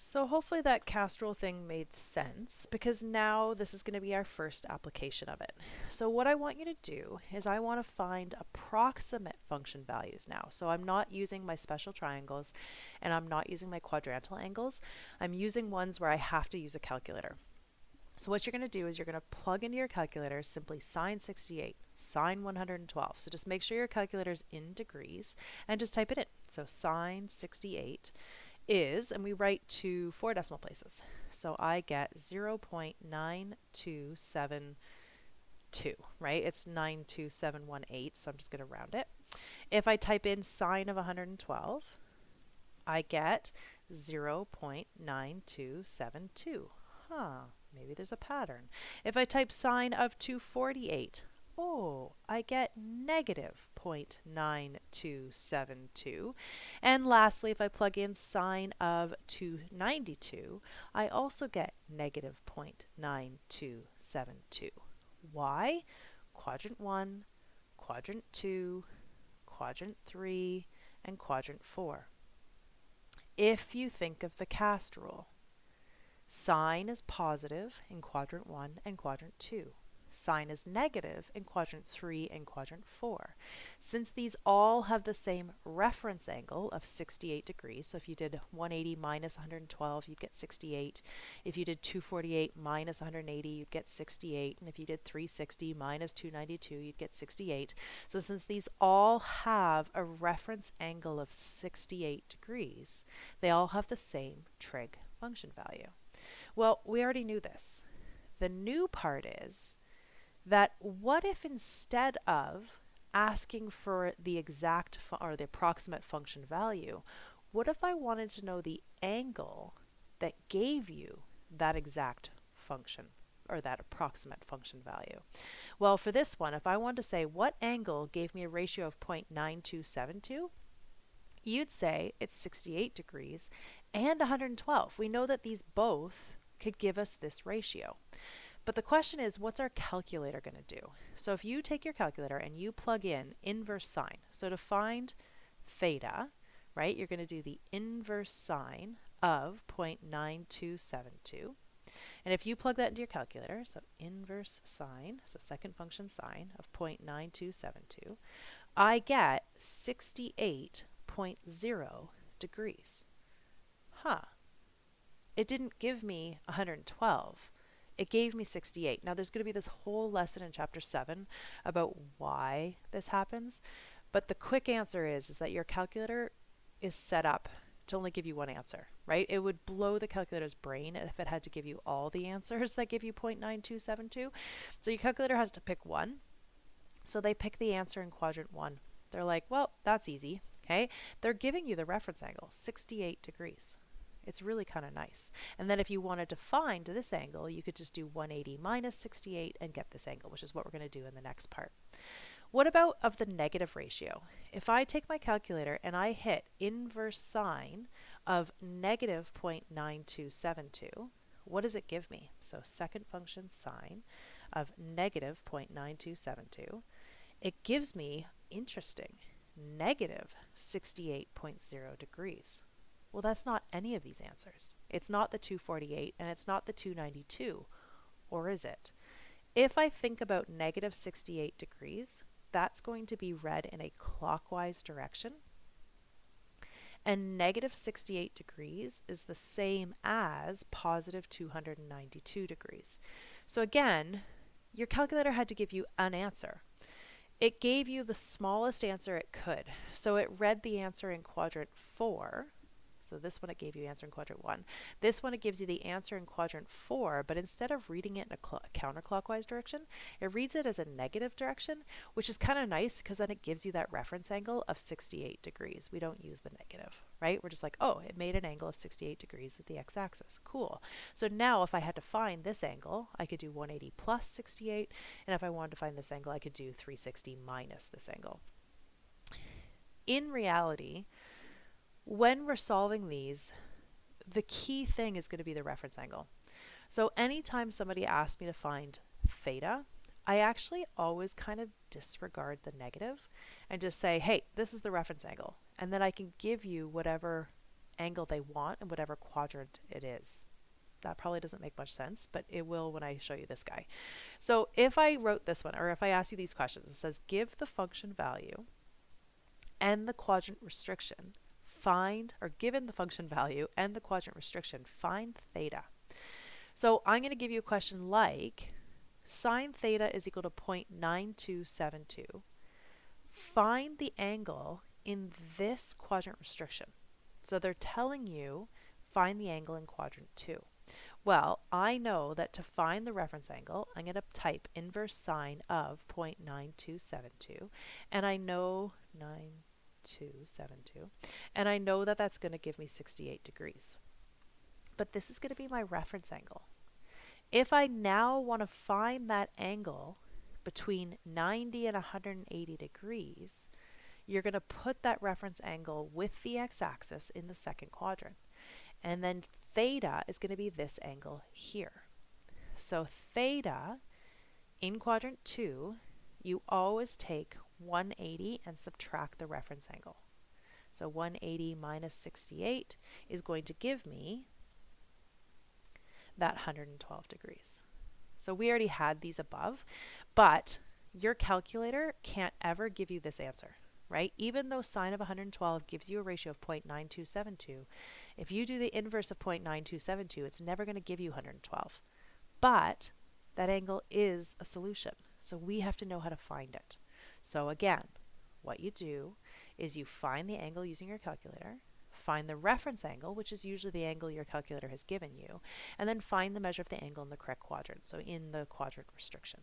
So hopefully that cast rule thing made sense because now this is going to be our first application of it. So what I want you to do is I want to find approximate function values now. So I'm not using my special triangles and I'm not using my quadrantal angles. I'm using ones where I have to use a calculator. So what you're going to do is you're going to plug into your calculator simply sine 68, sine 112. So just make sure your calculator's in degrees and just type it in. So sine 68 is, and we write to 4 decimal places. So I get 0.9272, right? It's 92718, so I'm just going to round it. If I type in sine of 112, I get 0.9272. Maybe there's a pattern. If I type sine of 248, oh, I get negative 0.9272. And lastly, if I plug in sine of 292, I also get negative 0.9272. Why? Quadrant 1, quadrant 2, quadrant 3, and quadrant 4. If you think of the cast rule, sine is positive in quadrant 1 and quadrant 2. Sine is negative in quadrant 3 and quadrant 4. Since these all have the same reference angle of 68 degrees, so if you did 180 minus 112, you'd get 68. If you did 248 minus 180, you'd get 68. And if you did 360 minus 292, you'd get 68. So since these all have a reference angle of 68 degrees, they all have the same trig function value. Well, we already knew this. The new part is that what if instead of asking for the exact or the approximate function value, what if I wanted to know the angle that gave you that exact function or that approximate function value? Well, for this one, if I wanted to say what angle gave me a ratio of 0.9272, you'd say it's 68 degrees and 112. We know that these both could give us this ratio. But the question is, what's our calculator going to do? So if you take your calculator and you plug in inverse sine, so to find theta, right, you're going to do the inverse sine of 0.9272. And if you plug that into your calculator, so inverse sine, so second function sine of 0.9272, I get 68.0 degrees. It didn't give me 112. It gave me 68. Now there's going to be this whole lesson in chapter 7 about why this happens, but the quick answer is that your calculator is set up to only give you one answer, right? It would blow the calculator's brain if it had to give you all the answers that give you 0.9272. So your calculator has to pick one. So they pick the answer in quadrant 1. They're like, well, that's easy, okay? They're giving you the reference angle, 68 degrees. It's really kind of nice. And then if you wanted to find this angle, you could just do 180 minus 68 and get this angle, which is what we're going to do in the next part. What about of the negative ratio? If I take my calculator and I hit inverse sine of negative 0.9272, what does it give me? So second function sine of negative 0.9272. It gives me, interesting, negative 68.0 degrees. Well, that's not any of these answers. It's not the 248 and it's not the 292, or is it? If I think about negative 68 degrees, that's going to be read in a clockwise direction. And negative 68 degrees is the same as positive 292 degrees. So again, your calculator had to give you an answer. It gave you the smallest answer it could. So it read the answer in quadrant 4. So this one it gave you answer in quadrant 1. This one it gives you the answer in quadrant 4, but instead of reading it in a counterclockwise direction, it reads it as a negative direction, which is kind of nice because then it gives you that reference angle of 68 degrees. We don't use the negative, right? We're just like, oh, it made an angle of 68 degrees with the x-axis. Cool. So now if I had to find this angle, I could do 180 plus 68, and if I wanted to find this angle, I could do 360 minus this angle. In reality, when we're solving these, the key thing is going to be the reference angle. So anytime somebody asks me to find theta, I actually always kind of disregard the negative and just say, hey, this is the reference angle. And then I can give you whatever angle they want in whatever quadrant it is. That probably doesn't make much sense, but it will when I show you this guy. So if I wrote this one, or if I ask you these questions, it says give the function value and the quadrant restriction, find, or given the function value and the quadrant restriction, find theta. So I'm going to give you a question like, sine theta is equal to 0.9272. Find the angle in this quadrant restriction. So they're telling you, find the angle in quadrant 2. Well, I know that to find the reference angle, I'm going to type inverse sine of 0.9272, and I know 9272, and I know that that's going to give me 68 degrees. But this is going to be my reference angle. If I now want to find that angle between 90 and 180 degrees, you're going to put that reference angle with the x-axis in the second quadrant. And then theta is going to be this angle here. So theta in quadrant 2, you always take 180 and subtract the reference angle. So 180 minus 68 is going to give me that 112 degrees. So we already had these above, but your calculator can't ever give you this answer, right? Even though sine of 112 gives you a ratio of 0.9272, if you do the inverse of 0.9272, it's never going to give you 112. But that angle is a solution, so we have to know how to find it. So again, what you do is you find the angle using your calculator, find the reference angle, which is usually the angle your calculator has given you, and then find the measure of the angle in the correct quadrant, so in the quadrant restriction.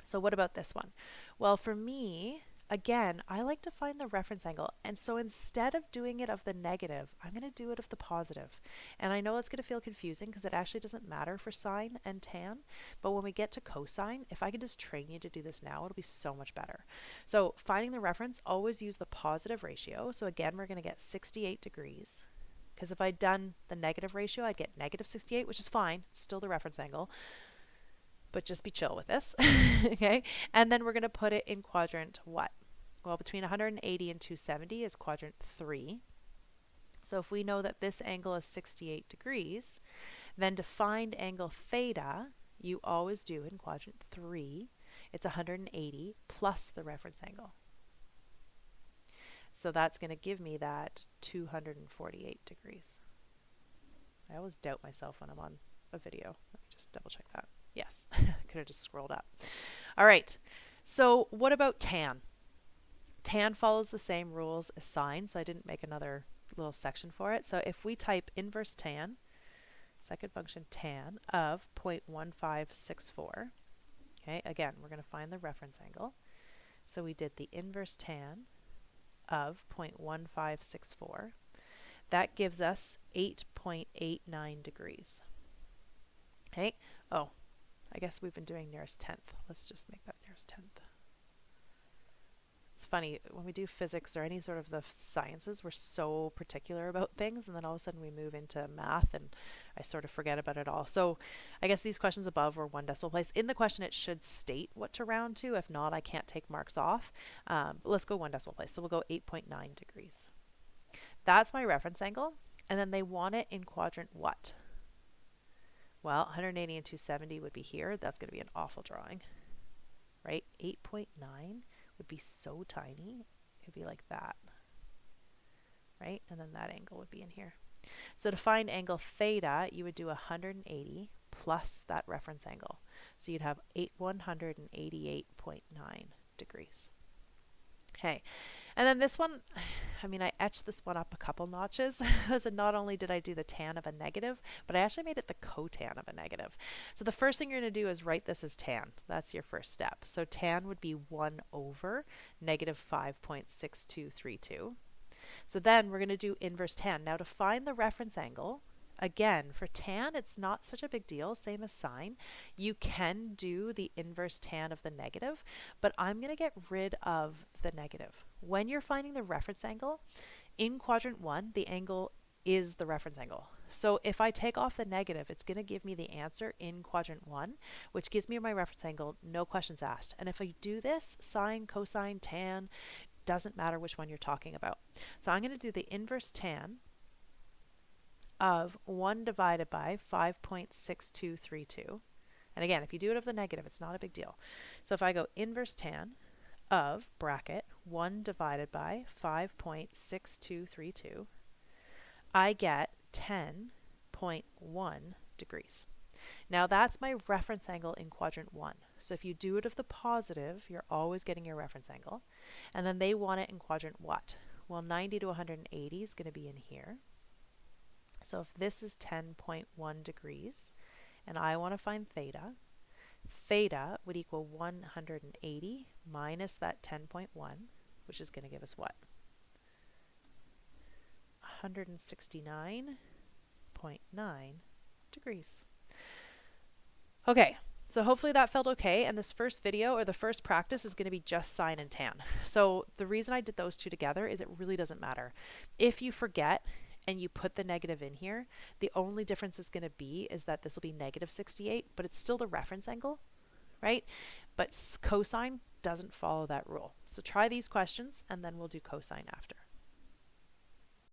So what about this one? Well, for me, again, I like to find the reference angle, and so instead of doing it of the negative, I'm going to do it of the positive. And I know it's going to feel confusing because it actually doesn't matter for sine and tan, but when we get to cosine, if I can just train you to do this now, it'll be so much better. So finding the reference, always use the positive ratio. So again, we're going to get 68 degrees, because if I'd done the negative ratio, I'd get negative 68, which is fine, it's still the reference angle. But just be chill with this, okay? And then we're going to put it in quadrant what? Well, between 180 and 270 is quadrant 3. So if we know that this angle is 68 degrees, then to find angle theta, you always do in quadrant 3, it's 180 plus the reference angle. So that's going to give me that 248 degrees. I always doubt myself when I'm on a video. Let me just double check that. Yes, could have just scrolled up. All right, so what about tan? Tan follows the same rules as sine, so I didn't make another little section for it. So if we type inverse tan, second function tan of 0.1564, okay, again, we're going to find the reference angle. So we did the inverse tan of 0.1564. That gives us 8.89 degrees. Okay, oh, I guess we've been doing nearest 10th. Let's just make that nearest 10th. It's funny, when we do physics or any sort of the sciences, we're so particular about things, and then all of a sudden we move into math and I sort of forget about it all. So I guess these questions above were 1 decimal place. In the question it should state what to round to. If not, I can't take marks off. But let's go 1 decimal place. So we'll go 8.9 degrees. That's my reference angle. And then they want it in quadrant what? Well, 180 and 270 would be here. That's going to be an awful drawing, right? 8.9 would be so tiny. It would be like that, right? And then that angle would be in here. So to find angle theta, you would do 180 plus that reference angle. So you'd have 188.9 degrees. Okay, and then this one, I mean, I etched this one up a couple notches. So not only did I do the tan of a negative, but I actually made it the cotan of a negative. So the first thing you're going to do is write this as tan. That's your first step. So tan would be 1 over negative 5.6232. So then we're going to do inverse tan. Now to find the reference angle, again, for tan, it's not such a big deal, same as sine. You can do the inverse tan of the negative, but I'm going to get rid of the negative. When you're finding the reference angle, in quadrant 1, the angle is the reference angle. So if I take off the negative, it's going to give me the answer in quadrant 1, which gives me my reference angle, no questions asked. And if I do this, sine, cosine, tan, doesn't matter which one you're talking about. So I'm going to do the inverse tan of 1 divided by 5.6232. And again, if you do it of the negative, it's not a big deal. So if I go inverse tan of bracket 1 divided by 5.6232, I get 10.1 degrees. Now that's my reference angle in quadrant 1. So if you do it of the positive, you're always getting your reference angle. And then they want it in quadrant what? Well, 90 to 180 is going to be in here. So if this is 10.1 degrees, and I want to find theta, theta would equal 180 minus that 10.1, which is going to give us what? 169.9 degrees. Okay, so hopefully that felt okay, and this first video, or the first practice, is going to be just sine and tan. So the reason I did those two together is it really doesn't matter. If you forget and you put the negative in here, the only difference is going to be is that this will be negative 68, but it's still the reference angle, right? But cosine doesn't follow that rule. So try these questions, and then we'll do cosine after.